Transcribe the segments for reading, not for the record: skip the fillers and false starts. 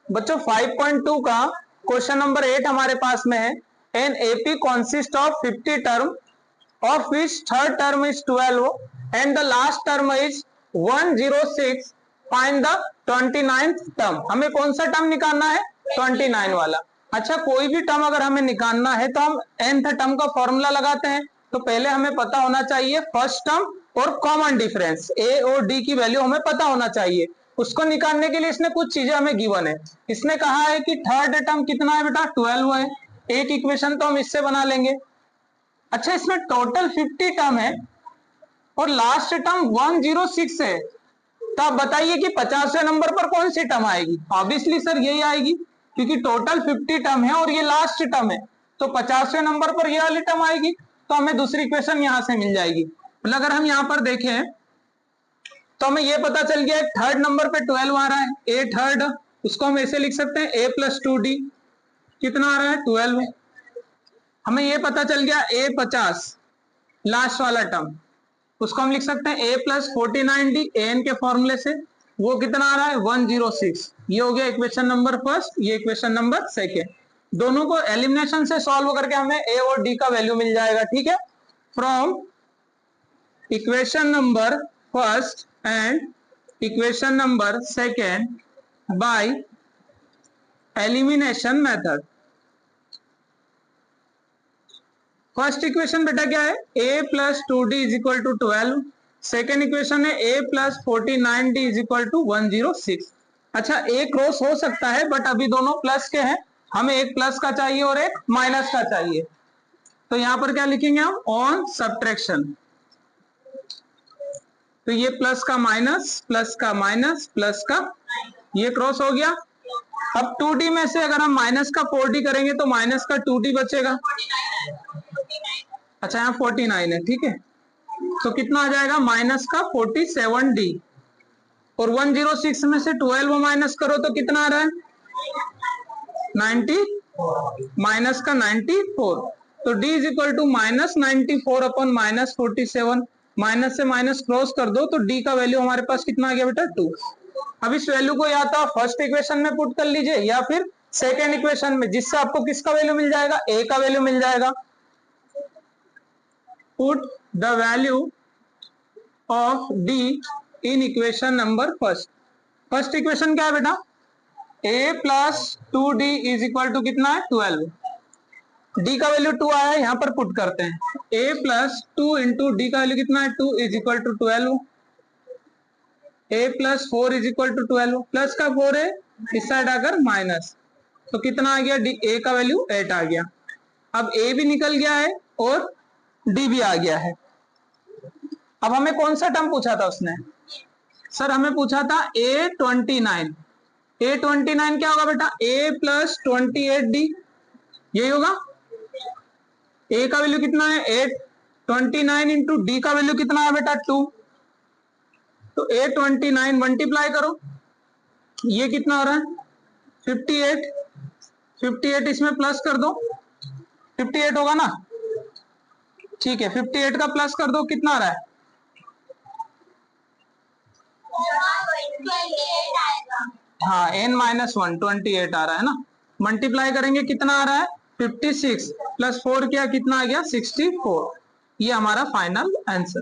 बच्चों 5.2 का question number 8 हमारे पास में है। An AP consist of 50 term of which third term is 12 and the last term is 106। Find the 29th term. हमें कौन सा टर्म निकालना है? 29 वाला। अच्छा, कोई भी टर्म अगर हमें निकालना है तो हम nth टर्म का फॉर्मूला लगाते हैं। तो पहले हमें पता होना चाहिए फर्स्ट टर्म और कॉमन डिफरेंस ए और डी की वैल्यू हमें पता होना चाहिए। उसको निकालने के लिए इसने कुछ चीजें हमें गिवन है। इसने कहा है कि थर्ड टर्म कितना है बेटा? 12 है। एक इक्वेशन तो हम इससे बना लेंगे। अच्छा, इसमें टोटल 50 टर्म है और लास्ट टर्म 106 है। तो आप बताइए कि 50वें नंबर पर कौन सी टर्म आएगी? ऑब्वियसली सर यही आएगी, क्योंकि टोटल 50 टर्म है और ये लास्ट टर्म है, तो 50वें नंबर पर ये वाली टर्म आएगी। तो हमें दूसरी इक्वेशन यहां से मिल जाएगी। मतलब अगर हम यहां पर देखें तो हमें ये पता चल गया थर्ड नंबर पे 12 आ रहा है, ए थर्ड, उसको हम ऐसे लिख सकते हैं a प्लस 2d। कितना आ रहा है? 12। हमें ये पता चल गया a 50 लास्ट वाला टर्म, उसको हम लिख सकते हैं a प्लस 49d an के फॉर्मूले से। वो कितना आ रहा है? 106। ये हो गया इक्वेशन नंबर फर्स्ट, ये इक्वेशन नंबर सेकेंड। दोनों को एलिमिनेशन से सॉल्व करके हमें a और d का वैल्यू मिल जाएगा। ठीक है, from equation number first and equation number second by elimination method। First equation बेटा क्या है? a plus 2d is equal to 12। Second equation है a plus 49d is equal to 106। अच्छा, एक क्रॉस हो सकता है बट अभी दोनों प्लस के हैं, हमें एक प्लस का चाहिए और एक माइनस का चाहिए। तो यहां पर क्या लिखेंगे हम? On subtraction. तो ये प्लस का माइनस, प्लस का माइनस, प्लस का, ये क्रॉस हो गया। अब 2d में से अगर हम माइनस का 4d करेंगे तो माइनस का 2d बचेगा। अच्छा, यहाँ 49 है, ठीक है। तो कितना आ जाएगा? माइनस का 47d। और 106 में से 12 माइनस करो तो कितना आ रहा है? 90, माइनस का 94। तो d is equal to minus 94 upon minus 47। Minus से माइनस क्रॉस कर दो तो d का वैल्यू हमारे पास कितना आ गया बेटा? 2। अब इस वैल्यू को या तो आप फर्स्ट इक्वेशन में पुट कर लीजिए या फिर सेकेंड इक्वेशन में, जिससे आपको किसका वैल्यू मिल जाएगा? a का वैल्यू मिल जाएगा। Put the value of d in equation number first. First equation क्या है बेटा? a plus 2d is equal to कितना है? 12। d का वैल्यू 2 आया है, यहां पर पुट करते हैं। a प्लस 2 इंटू डी का वैल्यू कितना है? 2 is equal to 12। a plus 4 is equal to 12। Plus का 4 है, इस साइड आकर माइनस, तो कितना आ गया? a का वैल्यू 8 आ गया। अब a भी निकल गया है और d भी आ गया है। अब हमें कौन सा टर्म पूछा था उसने? सर हमें पूछा था a29। a29 क्या होगा बेटा? a प्लस 28d, यही होगा। a का वैल्यू कितना है? 8। 29 इंटू डी का वैल्यू कितना है बेटा? 2। तो a29 मल्टीप्लाई करो, ये कितना हो रहा है? 58। 58 इसमें प्लस कर दो, 58 होगा ना? ठीक है, 58 का प्लस कर दो, कितना आ रहा है? हाँ, n-1 28 आ रहा है ना। मल्टीप्लाई करेंगे कितना आ रहा है? 56 प्लस 4 किया, कितना आ गया? 64। ये हमारा फाइनल आंसर।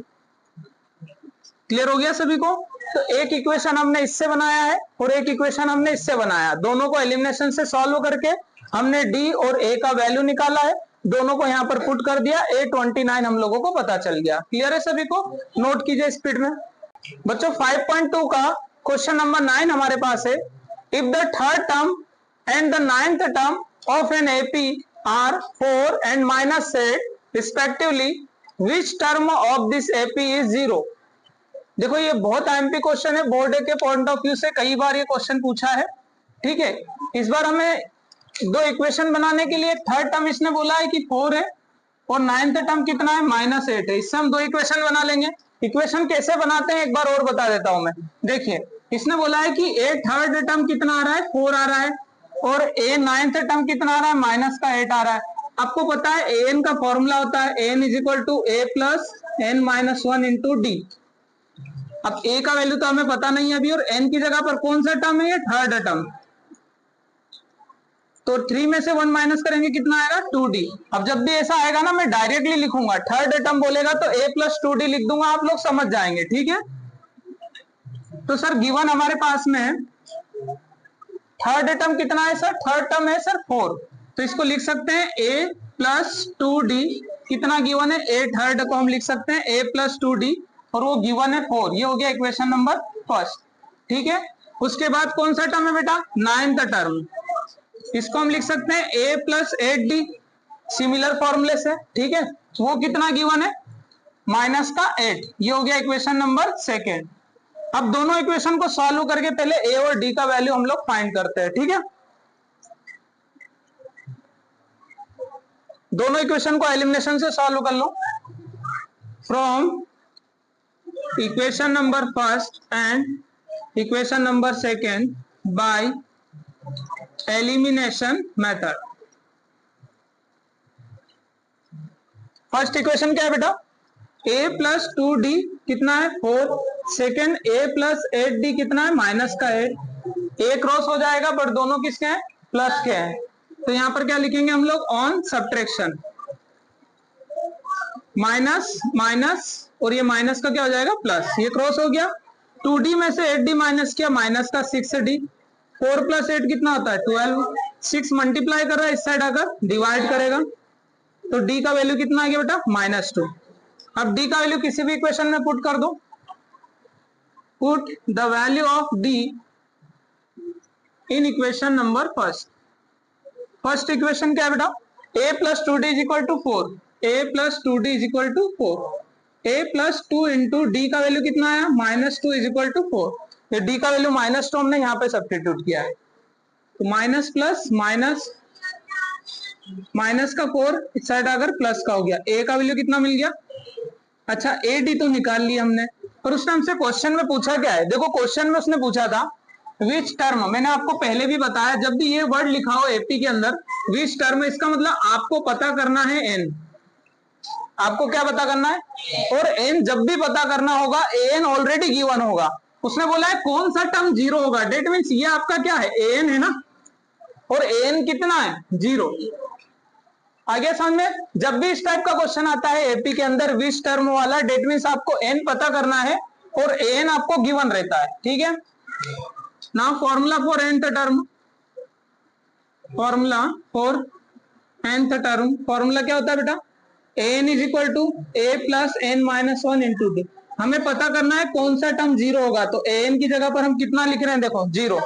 क्लियर हो गया सभी को? तो एक इक्वेशन हमने इससे बनाया है और एक इक्वेशन हमने इससे बनाया। दोनों को एलिमिनेशन से सॉल्व करके हमने d और a का वैल्यू निकाला है, दोनों को यहाँ पर पुट कर दिया। a29 हम लोगों को पता चल गया। क्लियर है सभी को? नोट कीजिए स्पीड में। बच्चों 5.2 का क्वेश्चन नंबर 9 हमारे पास है। If the third term and the ninth term of an AP are 4 and -8 respectively, which term of this AP is 0। देखो ये बहुत आईएमपी क्वेश्चन है, बोर्ड के पॉइंट ऑफ व्यू से कई बार ये क्वेश्चन पूछा है। ठीक है, इस बार हमें दो इक्वेशन बनाने के लिए थर्ड टर्म इसने बोला है कि 4 है और नाइन्थ टर्म कितना है? -8 है। इससे हम दो इक्वेशन बना लेंगे। इक्वेशन कैसे बनाते हैं एक बार और बता देता हूं मैं। देखिए, इसने बोला है कि a थर्ड टर्म कितना आ रहा है? 4 आ रहा है, और a नाइन्थ टर्म कितना आ रहा है? -8 आ रहा है। आपको पता है an का फॉर्मूला होता है n is equal to a plus n-1 into D. अब a का वैल्यू तो हमें पता नहीं है अभी, और n की जगह पर कौन सा टर्म है? ये थर्ड टर्म। तो 3 में से 1 माइनस करेंगे कितना आएगा 2d। अब जब भी ऐसा आएगा ना मैं डायरेक्टली लिखूंगा, थर्ड टर्म बोलेगा तो a प्लस 2d लिख दूंगा, आप लोग समझ जाएंगे, ठीक है। तो सर गिवन हमारे पास में है थर्ड टर्म कितना है सर, थर्ड टर्म है सर 4, तो इसको लिख सकते हैं a प्लस 2d, कितना गिवन है a थर्ड को हम लिख सकते हैं a प्लस 2d और वो गिवन है 4, ये हो गया इक्वेशन नंबर फर्स्ट, ठीक है। उसके बाद कौन सा टर्म है बेटा, नाइन्थ टर्म, इसको हम लिख सकते हैं a प्लस 8d, सिमिलर फॉर्मूले से, ठीक है। वो कितना गिवन है माइनस का 8, ये हो गया इक्वेशन नंबर सेकेंड। अब दोनों इक्वेशन को सॉल्व करके पहले a और d का वैल्यू हम लोग फाइंड करते हैं, ठीक है। दोनों इक्वेशन को एलिमिनेशन से सॉल्व कर लो। From equation number first and equation number second by elimination method. First equation क्या है बेटा, a प्लस 2d कितना है 4, सेकेंड a प्लस 8d कितना है माइनस का 8, a क्रॉस हो जाएगा बट दोनों किसके हैं प्लस के हैं, तो यहां पर क्या लिखेंगे हम लोग ऑन सब्ट्रैक्शन, माइनस माइनस और ये माइनस का क्या हो जाएगा प्लस, ये क्रॉस हो गया, 2d में से 8d माइनस किया माइनस का 6d, 4 प्लस 8 कितना होता है 12, 6 मल्टीप्लाई कर रहा है इस साइड आकर डिवाइड करेगा तो d का वैल्यू कितना आ गया बेटा -2। अब d का वैल्यू किसी भी इक्वेशन में पुट कर दो, put the value of d in equation number first. First equation क्या है बेटा, a plus 2d is equal to 4, a plus 2d is equal to 4, a plus 2 into D का वैल्यू कितना आया -2 इज इक्वल टू 4, ये d का value -2 हमने यहाँ पे सब्स्टिट्यूट किया है, तो माइनस प्लस माइनस, माइनस का 4 इस साइड अगर प्लस का हो गया, a का वैल्यू कितना मिल गया, अच्छा a d तो निकाल लिया हमने, पर उसने हमसे क्वेश्चन में पूछा क्या है, देखो क्वेश्चन में उसने पूछा था विच टर्म, मैंने आपको पहले भी बताया जब भी ये वर्ड लिखा हो एपी के अंदर विच टर्म, इसका मतलब आपको पता करना है n, आपको क्या पता करना है, और n जब भी पता करना होगा an ऑलरेडी गिवन होगा, उसने बोला है कौन सा टर्म 0 होगा, डेट मीन्स ये आपका क्या है an है ना, और an कितना है 0, आगे समझ में। जब भी इस टाइप का क्वेश्चन आता है एपी के अंदर विच टर्म वाला, डेट मीन्स आपको n पता करना है और an आपको गिवन रहता है, ठीक है। Now formula for nth term, formula for nth term, formula क्या होता है बेटा, an is equal to a plus n minus 1 into D, हमें पता करना है कौन सा टर्म 0 होगा, तो an की जगह पर हम कितना लिख रहे हैं देखो 0,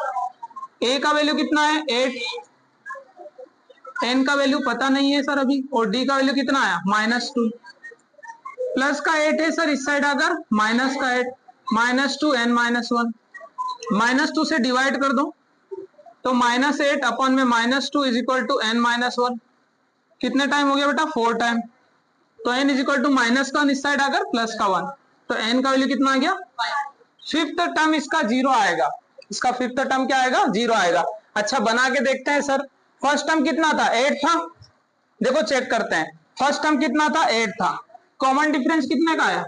a का वैल्यू कितना है 8, n का वैल्यू पता नहीं है सर अभी, और d का वैल्यू कितना आया -2, प्लस का 8 है सर इस साइड अगर माइनस का 8, -2 n -1, -2 से डिवाइड कर दो तो -8 अपॉन में -2 इज इक्वल टू n -1, कितने टाइम हो गया बेटा 4 टाइम, तो n is equal to minus का इस साइड अगर प्लस का 1, तो n का वैल्यू कितना आ गया, फिफ्थ टर्म इसका 0 आएगा, इसका फिफ्थ टर्म क्या आएगा 0 आएगा। अच्छा बना के देखते हैं सर, फर्स्ट टर्म कितना था 8 था, देखो चेक करते हैं, फर्स्ट टर्म कितना था 8 था, कॉमन डिफरेंस कितने का आया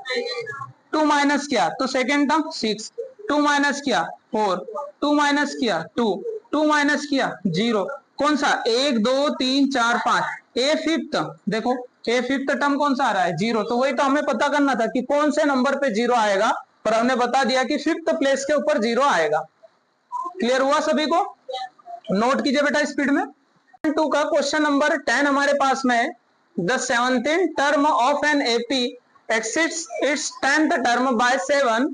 2 माइनस किया तो सेकेंड टर्म 6, 2 माइनस किया 4, 2 माइनस किया 2, 2 माइनस किया 0, कौन सा 1 2 3 4 5, ए फिफ्थ, देखो ए फिफ्थ टर्म कौन सा आ रहा है 0, तो वही तो हमें पता करना था कि कौन से नंबर पे 0 आएगा, पर हमने बता दिया कि फिफ्थ प्लेस के ऊपर 0 आएगा। क्लियर हुआ सभी को, नोट कीजिए बेटा स्पीड में। 2 का क्वेश्चन नंबर 10 हमारे पास में है, the 17th term of an AP exceeds it's 10th term by 7,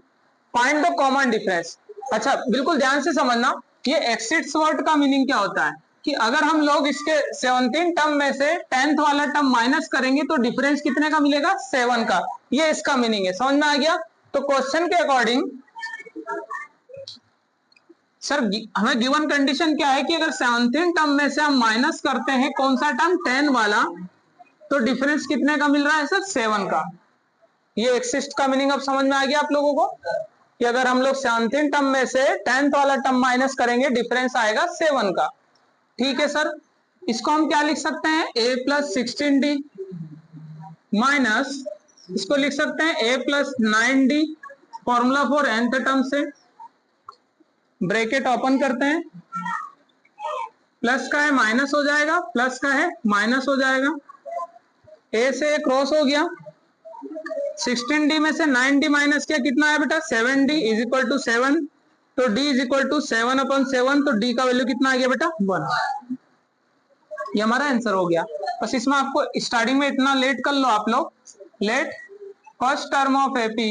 find the common difference. अच्छा बिल्कुल ध्यान से समझना, ये एक्सिड्स वर्ड का मीनिंग क्या होता है कि अगर हम लोग इसके 17 टर्म में से 10th वाला टर्म माइनस करेंगे तो डिफरेंस कितने का मिलेगा 7 का, ये इसका मीनिंग है, समझ में आ गया। तो क्वेश्चन के अकॉर्डिंग सर हमें गिवन कंडीशन क्या है कि अगर 17 टर्म में से हम माइनस करते हैं कौन सा टर्म 10 वाला, तो डिफरेंस कितने का मिल रहा है सर 7 का। ये एक्सिस्ट का मीनिंग अब समझ में आ गया आप लोगों को कि अगर हम लोग 17 टर्म में से 10th वाला टर्म माइनस करेंगे डिफरेंस आएगा 7 का, ठीक है सर। इसको हम क्या लिख सकते हैं a प्लस 16d माइनस, इसको लिख सकते हैं a plus 9d, formula for nth term से ब्रैकेट ओपन करते हैं, प्लस का है माइनस हो जाएगा, प्लस का है माइनस हो जाएगा, ए से ए क्रॉस हो गया, 16d में से 9d माइनस किया, कितना है बेटा 7d इज इक्वल टू 7, तो d इज इक्वल टू 7/7, तो d का वैल्यू कितना आ गया बेटा 1। ये हमारा आंसर हो गया। बस इसमें आपको स्टार्टिंग में इतना लेट कर लो आप लोग, let first term of AP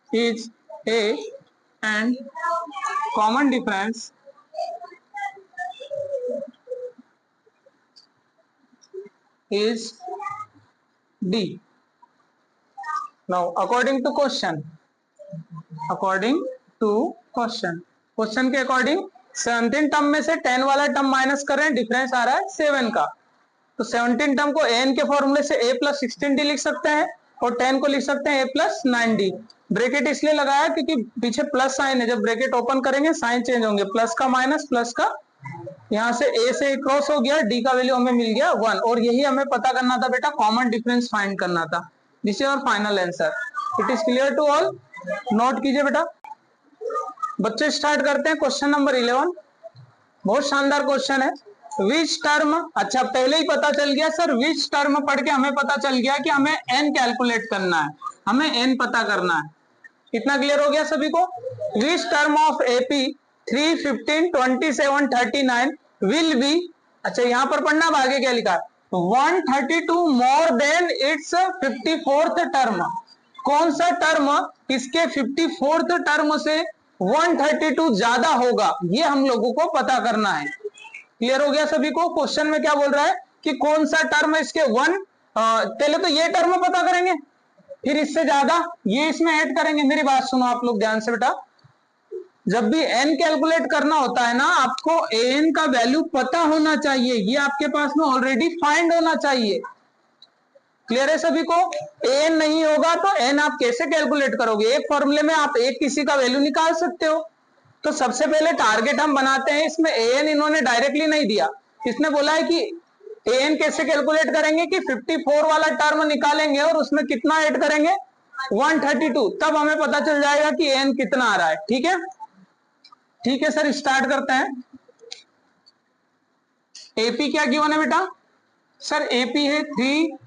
is A and common difference is D. Now according to question, question के अकॉर्डिंग 17 टर्म में से 10 वाला टर्म माइनस कर रहे हैं, डिफरेंस आ रहा है 7 का, तो 17 टर्म को an के फॉर्मूले से a प्लस 16d लिख सकते हैं और 10 को लिख सकते हैं a प्लस 9d। ब्रैकेट इसलिए लगाया क्योंकि पीछे प्लस साइन है, जब ब्रैकेट ओपन करेंगे साइन चेंज होंगे, प्लस का माइनस, प्लस का, यहाँ से a से क्रॉस हो गया, d का वैल्यू हमें मिल गया 1, और यही हमें पता करना था बेटा, कॉमन डिफरेंस फाइंड करना था। This is our final answer. It is clear to all, note कीजिए बेटा। बच्चे स्टार्ट करते हैं क्वेश्चन नंबर 11। बहुत शानदार क्वेश्चन है। विच टर्म, अच्छा पहले ही पता चल गया सर, विच टर्म पढ़ के हमें पता चल गया कि हमें n कैलकुलेट करना है, हमें n पता करना है। इतना क्लियर हो गया सभी को। विच term of AP 3, 15, 27, 39 will be, अच्छा यहाँ पर पढ़ना, अब आगे क्या लिखा है, 132 more than it's 54th term. कौन सा टर्म इसके 54th टर्म से 132 ज्यादा होगा, ये हम लोगों को पता करना है। क्लियर हो गया सभी को। क्वेश्चन में क्या बोल रहा है कि कौन सा टर्म है इसके पहले तो ये टर्म पता करेंगे, फिर इससे ज्यादा ये इसमें ऐड करेंगे। मेरी बात सुनो आप लोग ध्यान से बेटा, जब भी n कैलकुलेट करना होता है ना, आपको an का वैल्यू पता होना चाहिए, ये आपके पास में ऑलरेडी फाइंड होना चाहिए। क्लियर है सभी को। an नहीं होगा तो n आप कैसे कैलकुलेट करोगे, एक फॉर्मूले में आप एक किसी का वैल्यू निकाल सकते हो। तो सबसे पहले टारगेट हम बनाते हैं, इसमें an इन्होंने डायरेक्टली नहीं दिया, इसने बोला है कि an कैसे कैलकुलेट करेंगे कि 54 वाला टर्म निकालेंगे और उसमें कितना ऐड करेंगे 132, तब हमें पता चल जाएगा कि n कितना आ रहा है। ठीक है, ठीक है सर, स्टार्ट करते हैं। एपी क्या गिवन है बेटा सर, एपी है 3,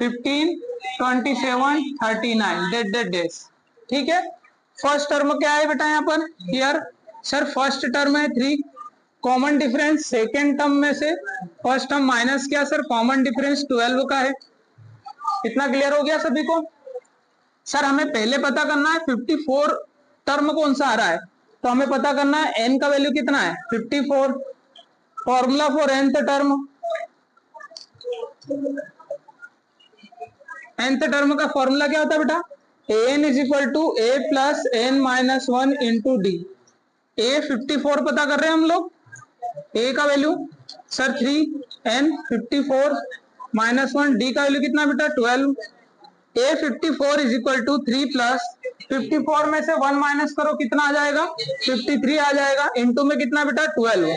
15, 27, 39 डेड डेज। ठीक है, फर्स्ट टर्म क्या है बेटा यहाँ पर, हियर सर फर्स्ट टर्म है 3, कॉमन डिफरेंस सेकेंड टर्म में से फर्स्ट टर्म माइनस किया सर, कॉमन डिफरेंस 12 का है। इतना क्लियर हो गया सभी को। सर हमें पहले पता करना है 54 टर्म कौन सा आ रहा है, तो हमें पता करना है n का वैल्यू कितना है 54। Formula for nth term, nth term का फॉर्मूला क्या होता है बेटा, an is equal to a plus n minus 1 into d. a 54 पता कर रहे हैं हम लोग, a का value sir 3, n 54 minus 1, d का वैल्यू कितना बेटा 12। a 54 is equal to 3 plus 54 में से 1 माइनस करो, कितना आ जाएगा 53 आ जाएगा, इंटू में कितना बेटा 12।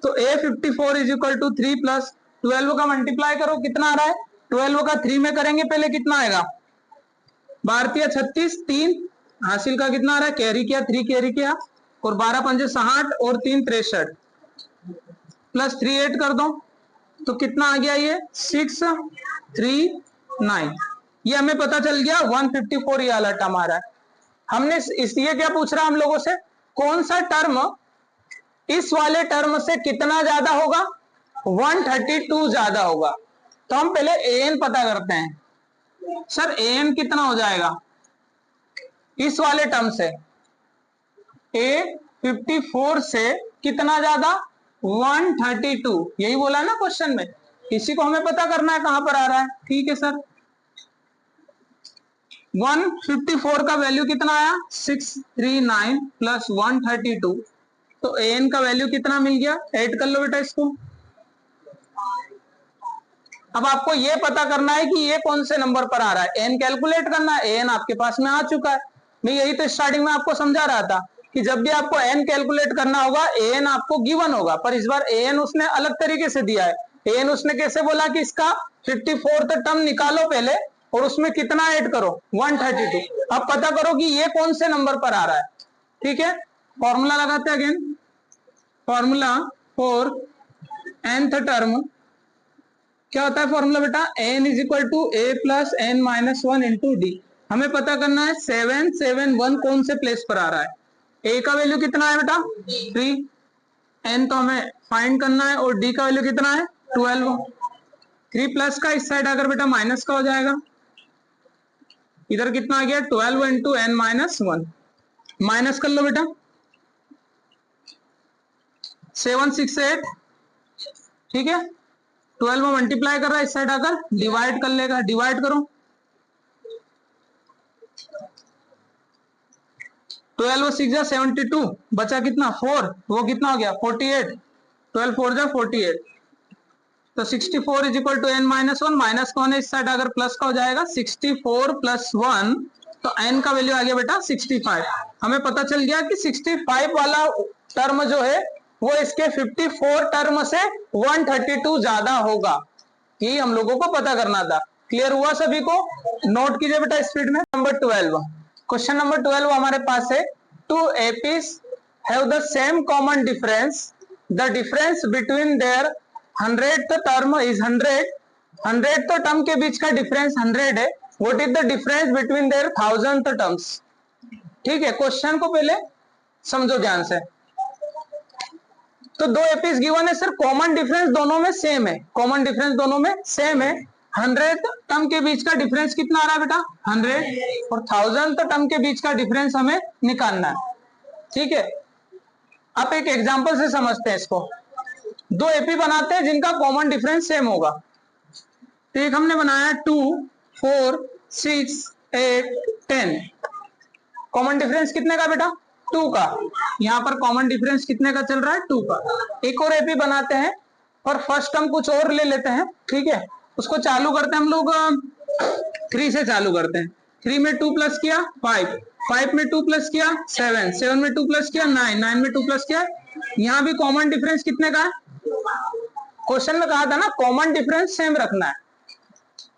तो a 54 is equal to 3 plus 12 का मल्टीप्लाई करो, कितना आ रहा है 12 का 3 में करेंगे पहले, कितना आएगा 12 36, 3 हासिल का कितना आ रहा है, कैरी किया 3 कैरी किया, और 12 पंजे 60 और 3 63 प्लस 3 8 कर दो, तो कितना आ गया ये 6 3 9। ये हमें पता चल गया 154 ये वाला टर्म आ रहा है। हमने इसलिए क्या पूछ रहा है हम लोगों से, कौन सा टर्म इस वाले टर्म से कितना ज्यादा होगा 132 ज्यादा होगा। तो हम पहले an पता करते हैं। सर an कितना हो जाएगा इस वाले टर्म से, a 54 से कितना ज्यादा 132, यही बोला ना क्वेश्चन में, इसी को हमें पता करना है कहां पर आ रहा है। ठीक है सर, 154 का वैल्यू कितना आया 639 प्लस 132, तो an का वैल्यू कितना मिल गया, ऐड कर लो बेटा इसको। अब आपको ये पता करना है कि ये कौन से नंबर पर आ रहा है, n कैलकुलेट करना है, an आपके पास में आ चुका है। मैं यही तो स्टार्टिंग में आपको समझा रहा था कि जब भी आपको n कैलकुलेट करना होगा an आपको गिवन होगा, पर इस बार an उसने अलग तरीके से दिया है। an उसने कैसे बोला कि इसका 54th टर्म निकालो पहले और उसमें कितना ऐड करो 132। अब पता करो कि ये कौन से नंबर पर आ रहा है। ठीक है, फॉर्मूला लगाते हैं again, formula for nth term क्या होता है फॉर्मूला बेटा, n is equal to a plus n minus 1 into D. हमें पता करना है 7 7 1 कौन से प्लेस पर आ रहा है, a का वैल्यू कितना है बेटा 3, n तो हमें फाइंड करना है, और d का वैल्यू कितना है 12। 3 प्लस का इस साइड आकर बेटा माइनस का हो जाएगा, इधर कितना आ गया 12 इंटू n माइनस 1, माइनस कर लो बेटा 7 6 8, ठीक है 12 में मल्टीप्लाई कर रहा है, इस साइड आकर डिवाइड कर लेगा, डिवाइड करो 12 6 जा 72, बचा कितना 4, वो कितना हो गया 48, 12 4 जा 48, तो 64 is equal to n minus 1, minus कौन है इस साइड अगर प्लस का हो जाएगा 64 प्लस 1, तो n का वैल्यू आ गया बेटा 65। हमें पता चल गया कि 65 वाला टर्म जो है वो इसके 54 टर्म से 132 ज्यादा होगा, ये हम लोगों को पता करना था। क्लियर हुआ सभी को, नोट कीजिए बेटा स्पीड में। नंबर 12, क्वेश्चन नंबर 12 हमारे पास है, two APs have the same common difference, the difference between their 100th term is 100, 100th term के बीच का डिफरेंस 100 है, what is the difference between their 1000th terms. ठीक है, क्वेश्चन को पहले समझो ध्यान से। तो दो एपीज गिवन है सर, कॉमन डिफरेंस दोनों में सेम है, कॉमन डिफरेंस दोनों में सेम है, 100th टर्म के बीच का डिफरेंस कितना आ रहा है बेटा 100, और 1000th टर्म के बीच का डिफरेंस हमें निकालना है। ठीक है, आप एक एग्जांपल से समझते हैं इसको। दो एपी बनाते हैं जिनका कॉमन डिफरेंस सेम होगा, तो एक हमने बनाया 2 4 6 8 10, कॉमन डिफरेंस कितने का बेटा 2 का, यहाँ पर कॉमन डिफरेंस कितने का चल रहा है 2 का। एक और एपी बनाते हैं और फर्स्ट टर्म कुछ और ले लेते हैं, ठीक है, उसको चालू करते हैं हम लोग 3 से चालू करते हैं, 3 में 2 प्लस किया 5, 5 में 2 प्लस किया 7, 7 में 2 प्लस किया 9, 9 में 2 प्लस किया, यहाँ भी कॉमन डिफरेंस कितने का है, क्वेश्चन में कहा था ना कॉमन डिफरेंस सेम रखना है।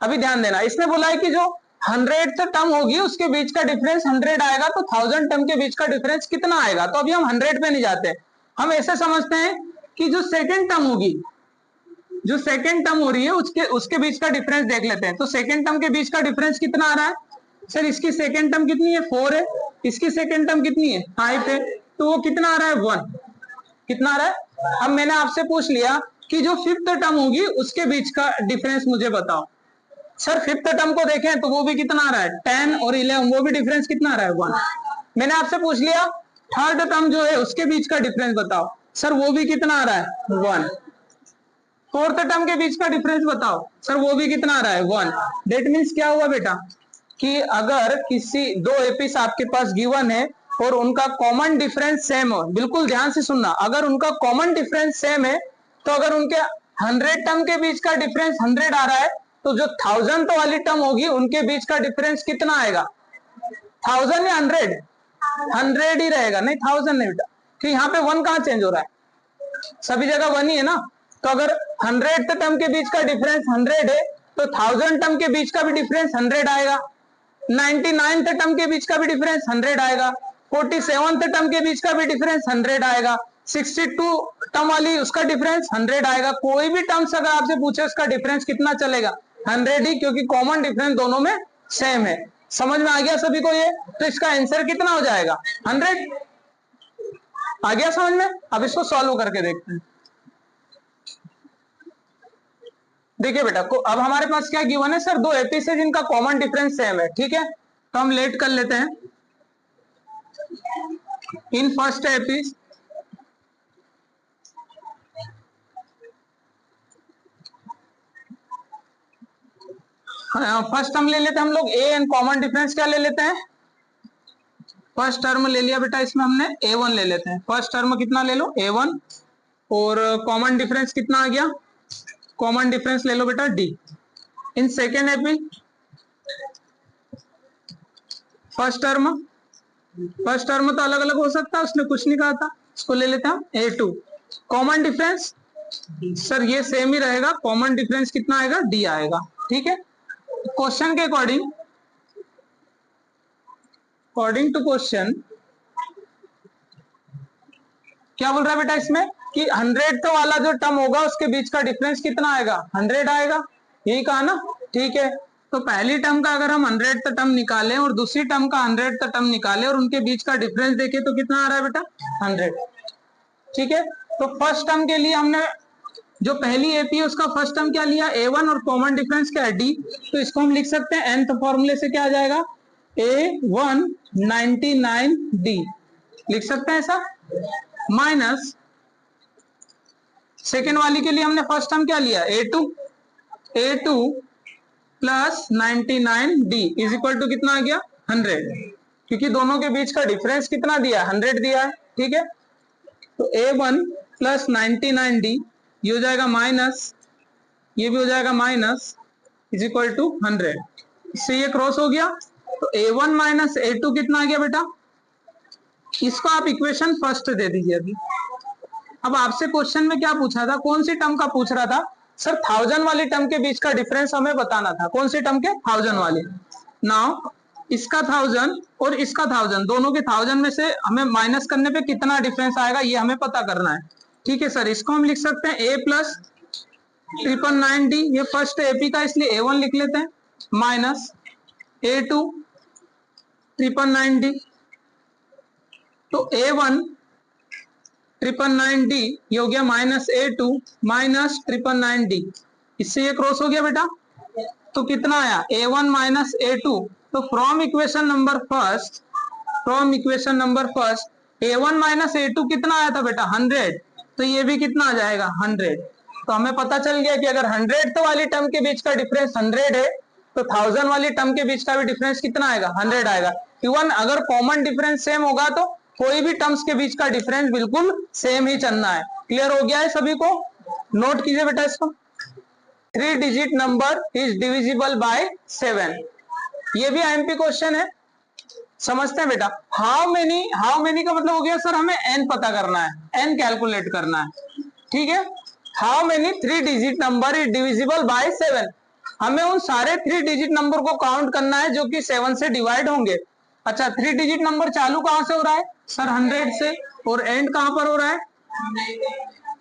अभी ध्यान देना, इसने बोला है कि जो 100th टर्म होगी उसके बीच का डिफरेंस 100 आएगा, तो 1000 टर्म के बीच का डिफरेंस कितना आएगा। तो अभी हम 100 पे नहीं जाते, हम ऐसे समझते हैं कि जो सेकेंड टर्म होगी, जो सेकेंड टर्म हो रही है उसके बीच का डिफरेंस देख लेते हैं। तो सेकेंड टर्म के बीच का डिफरेंस कितना आ रहा है सर, इसकी सेकेंड टर्म कितनी है 4 है, इसकी सेकेंड टर्म कितनी है 5 है, तो वो कितना आ रहा है 1, कितना आ रहा है। अब मैंने आपसे पूछ लिया कि जो 5th टर्म होगी उसके बीच का डिफरेंस मुझे बताओ। सर 5th टर्म को देखें तो वो भी कितना आ रहा है 10 और 11, वो भी डिफरेंस कितना आ रहा है 1। मैंने आपसे पूछ लिया 3rd टर्म जो है उसके बीच का डिफरेंस बताओ, सर वो भी कितना आ रहा है 1। 4th टर्म के बीच का डिफरेंस बताओ, सर वो भी कितना आ रहा है 1। दैट मीन्स क्या हुआ बेटा कि अगर किसी दो एपीस आपके पास गिवन है और उनका कॉमन डिफरेंस सेम हो, बिल्कुल ध्यान से सुनना, अगर उनका कॉमन डिफरेंस सेम है तो अगर उनके 100 टर्म के बीच का डिफरेंस 100 आ रहा है, तो जो 1000th वाली टर्म होगी उनके बीच का डिफरेंस कितना आएगा 1000 या 100, 100 ही रहेगा, नहीं 1000 नहीं बेटा। ठीक, यहाँ पे 1 कहाँ चेंज हो रहा है, सभी जगह 1 ही है ना। तो अगर 100th टर्म के बीच का डिफरेंस 100 है तो 1000 टर्म के बीच का भी डिफरेंस 100 आएगा, 99th टर्म के बीच का भी डिफरेंस 100 आएगा, 47th टर्म के बीच का भी डिफरेंस 100 आएगा, 62 टर्म वाली उसका डिफरेंस 100 आएगा। कोई भी टर्म्स अगर आपसे पूछे उसका डिफरेंस कितना चलेगा 100 ही, क्योंकि कॉमन डिफरेंस दोनों में सेम है। समझ में आ गया सभी को ये, तो इसका आंसर कितना हो जाएगा 100, आ गया समझ में। अब इसको सॉल्व करके देखते हैं। देखिए बेटा अब हमारे पास क्या गिवन है सर, दो एपीस है जिनका कॉमन डिफरेंस सेम है, ठीक है, तो हम लेट कर लेते हैं। In first apis first term ले लेते हैं हम लोग ए, एंड कॉमन डिफरेंस क्या ले लेते हैं, फर्स्ट टर्म ले लिया बेटा, इसमें हमने a1 ले लेते हैं। फर्स्ट टर्म कितना ले लो a1, और कॉमन डिफरेंस कितना आ गया, कॉमन डिफरेंस ले लो बेटा d। In second AP first term तो अलग अलग हो सकता है, उसने कुछ नहीं कहा था, इसको ले लेते हैं a2। कॉमन डिफरेंस सर ये सेम ही रहेगा, कॉमन डिफरेंस कितना आएगा d आएगा, ठीक है। क्वेश्चन के अकॉर्डिंग टू क्वेश्चन क्या बोल रहा है बेटा इसमें कि 100th वाला जो टर्म होगा उसके बीच का डिफरेंस कितना आएगा, 100 आएगा, यही कहा ना, ठीक है। तो पहली टर्म का अगर हम 100th टर्म निकालें और दूसरी टर्म का 100th टर्म निकालें और उनके बीच का डिफरेंस देखें तो कितना आ रहा है बेटा, 100, ठीक है। तो फर्स्ट टर्म के लिए हमने जो पहली एपी है उसका फर्स्ट टर्म क्या लिया, A1, और कॉमन डिफरेंस क्या है, D, तो इसको हम लिख सकते हैं nth फॉर्मूले से, क्या आ जाएगा, A199D, लिख सकते हैं ऐसा, माइनस सेकेंड वाली के लिए हमने फर्स्ट टर्म क्या लिया, A2 plus 99D is equal to कितना आ गया, 100, क्योंकि दोनों के बीच का डिफरेंस कितना दिया, 100 दिया है, ठीक है। तो A1 प्लस 99D ये हो जाएगा माइनस, ये भी हो जाएगा माइनस, इज इक्वल टू 100, इससे ये क्रॉस हो गया, तो A1 माइनस A2 कितना आ गया बेटा, इसको आप इक्वेशन फर्स्ट दे दीजिए अभी। अब आपसे क्वेश्चन में क्या पूछा था, कौन सी टर्म का पूछ रहा था सर, 1000 वाली टर्म के बीच का डिफरेंस हमें बताना था, कौन सी टर्म के, 1000 वाली। नाउ इसका 1000 और इसका 1000, दोनों के 1000 में से हमें माइनस करने पे कितना डिफरेंस आएगा ये हमें पता करना है, ठीक है सर। इसको हम लिख सकते हैं A प्लस 999D, ये फर्स्ट एपी का इसलिए A1 लिख लेते हैं, माइनस A2 999D, तो A1 999D ये हो गया माइनस A2 माइनस 999D, इससे ये क्रॉस हो गया बेटा, तो कितना आया, A1 माइनस A2, तो from equation number first, A1 minus A2 कितना आया था बेटा, 100, तो ये भी कितना आ जाएगा, 100। तो हमें पता चल गया कि अगर 100th वाली टर्म के बीच का डिफरेंस 100 है तो 1000 वाली टर्म के बीच का भी डिफरेंस कितना आएगा, 100 आएगा। इवन अगर कॉमन डिफरेंस सेम होगा तो कोई भी टर्म्स के बीच का डिफरेंस बिल्कुल सेम ही चलना है। क्लियर हो गया है सभी को, नोट कीजिए बेटा इसको। 3 digit number is divisible by 7, ये भी आईएमपी क्वेश्चन है, समझते हैं बेटा। हाउ मेनी का मतलब हो गया सर हमें n पता करना है, n कैलकुलेट करना है, ठीक है। How many 3 digit number is divisible by 7, हमें उन सारे 3 डिजिट नंबर को काउंट करना है जो कि 7 से डिवाइड होंगे। अच्छा 3 डिजिट नंबर चालू कहां से हो रहा है सर, 100 से, और एंड कहां पर हो रहा है,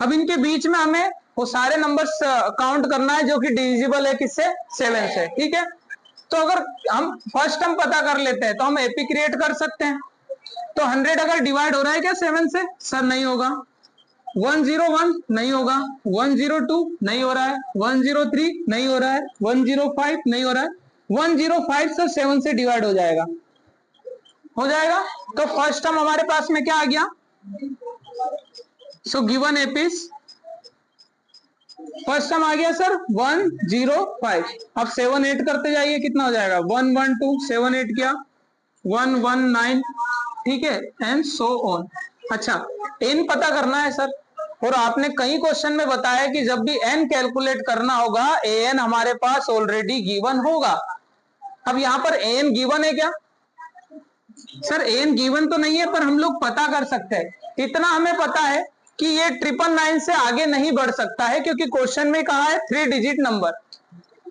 अब इनके बीच में हमें वो सारे नंबर्स काउंट करना है जो कि डिविजिबल है किससे, 7 से, ठीक है। तो अगर हम फर्स्ट टर्म पता कर लेते हैं तो हम एपी क्रिएट कर सकते हैं। तो 100 अगर डिवाइड हो रहा है क्या 7 से, सर नहीं होगा। 101 नहीं होगा, 102 नहीं हो रहा है, 103 नहीं हो रहा है, 105 नहीं हो रहा है, 105 सर 7 से डिवाइड हो जाएगा, तो फर्स्ट टर्म हमारे पास में क्या आ गया, so given APs first term आ गया सर 105। अब 7 8 करते जाइए, कितना हो जाएगा, 112, 7 8 किया 119, ठीक है, एंड सो ऑन। अच्छा n पता करना है सर, और आपने कई क्वेश्चन में बताया कि जब भी n कैलकुलेट करना होगा an हमारे पास ऑलरेडी गिवन होगा। अब यहाँ पर an गिवन है क्या सर, an गिवन तो नहीं है, पर हम लोग पता कर सकते हैं। इतना हमें पता है कि ये 999 से आगे नहीं बढ़ सकता है, क्योंकि क्वेश्चन में कहा है 3 डिजिट नंबर।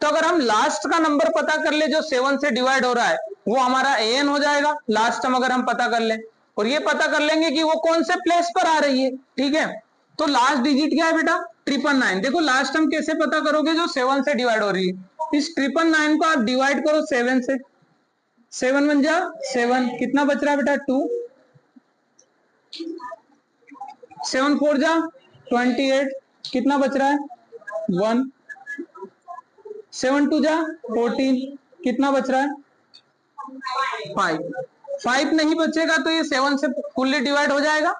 तो अगर हम लास्ट का नंबर पता कर ले जो 7 से डिवाइड हो रहा है, वो हमारा an हो जाएगा लास्ट टर्म अगर हम पता कर ले, और ये पता कर लेंगे कि वो कौन से प्लेस पर आ रही है, ठीक है। तो लास्ट डिजिट क्या है बेटा, 999। देखो लास्ट टर्म कैसे पता करोगे, जो 7 से डिवाइड हो रही है, इस 999 को आप डिवाइड करो 7 से, 7 बन जा 7, कितना बच रहा है बेटा 2, 7 4 जा 28, कितना बच रहा है 1, 7 2 जा 14, कितना बच रहा है 5 नहीं बचेगा तो ये 7 से फुल्ली डिवाइड हो जाएगा,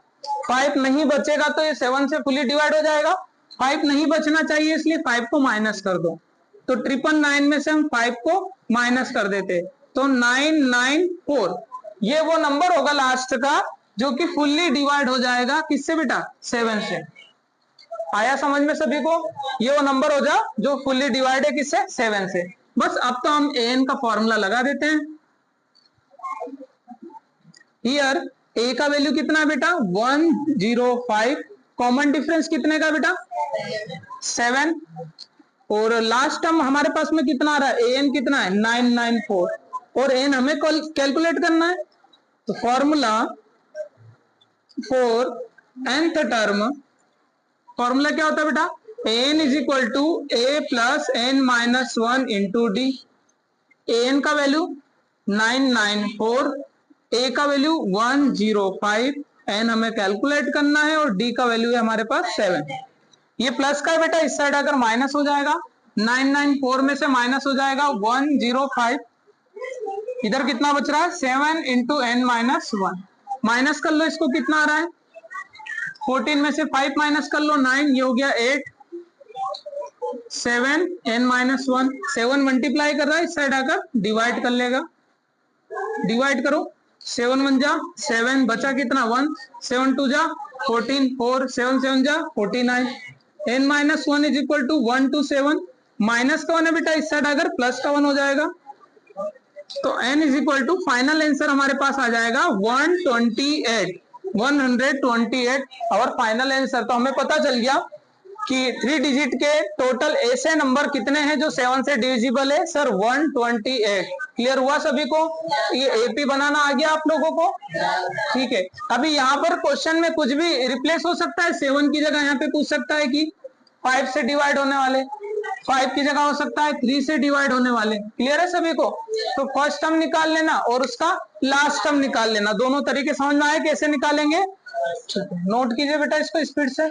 5 नहीं बचेगा तो ये 7 से फुल्ली डिवाइड हो जाएगा, 5 नहीं बचना चाहिए इसलिए 5 को माइनस कर दो। तो 999 में से हम 5 को माइनस कर देते तो 994, ये वो नंबर होगा लास्ट का जो कि फुल्ली डिवाइड हो जाएगा किससे बेटा, 7 से। आया समझ में सभी को, ये वो नंबर हो जा जो फुल्ली डिवाइड है किससे, 7 से। बस अब तो हम an का फॉर्मूला लगा देते हैं। हियर a का वैल्यू कितना है बेटा 105, कॉमन डिफरेंस कितने का बेटा 7, और लास्ट टर्म हमारे पास में कितना आ रहा है an कितना है 994, और n हमें कैलकुलेट करना है। तो formula for nth term, formula क्या होता है बेटा, an is equal to a plus n minus 1 into d. an का वैल्यू 994, a का वैल्यू 105, n हमें कैलकुलेट करना है और d का वैल्यू है हमारे पास 7। ये प्लस का है बेटा, इस साइड अगर माइनस हो जाएगा, 994 में से माइनस हो जाएगा 105, इधर कितना बच रहा है 7 इंटू एन माइनस 1, माइनस कर लो इसको, कितना आ रहा है 14 में से 5 माइनस कर लो 9, ये हो गया 8, 7 n माइनस 1, 7 मल्टीप्लाई कर रहा है, इस साइड आकर डिवाइड कर लेगा, डिवाइड करो, 7 1 जा 7, बचा कितना 1, 7 2 जा 14, 4 7 7 जा 49, n minus 1 is equal to 1 to 7, minus का 1 है बेटा, इस साइड अगर प्लस का 1 हो जाएगा, तो n is equal to final answer हमारे पास आ जाएगा 128 और फाइनल आंसर। तो हमें पता चल गया कि 3 डिजिट के टोटल ऐसे नंबर कितने हैं जो 7 से डिविजिबल है सर, 128। क्लियर हुआ सभी को, ये एपी बनाना आ गया आप लोगों को, ठीक है। अभी यहाँ पर क्वेश्चन में कुछ भी रिप्लेस हो सकता है, 7 की जगह यहाँ पे पूछ सकता है कि 5 से डिवाइड होने वाले, 5 की जगह हो सकता है 3 से डिवाइड होने वाले। क्लियर है सभी को, तो फर्स्ट टर्म निकाल लेना और उसका लास्ट टर्म निकाल लेना, दोनों तरीके समझ में आए कैसे निकालेंगे, नोट कीजिए बेटा इसको स्पीड से।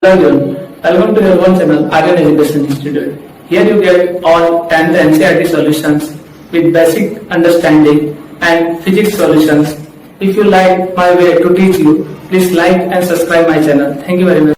Hello everyone, welcome to your one channel Aryan Education Institute. Here you get all 10th NCERT solutions with basic understanding and physics solutions. If you like my way to teach you, please like and subscribe my channel. Thank you very much.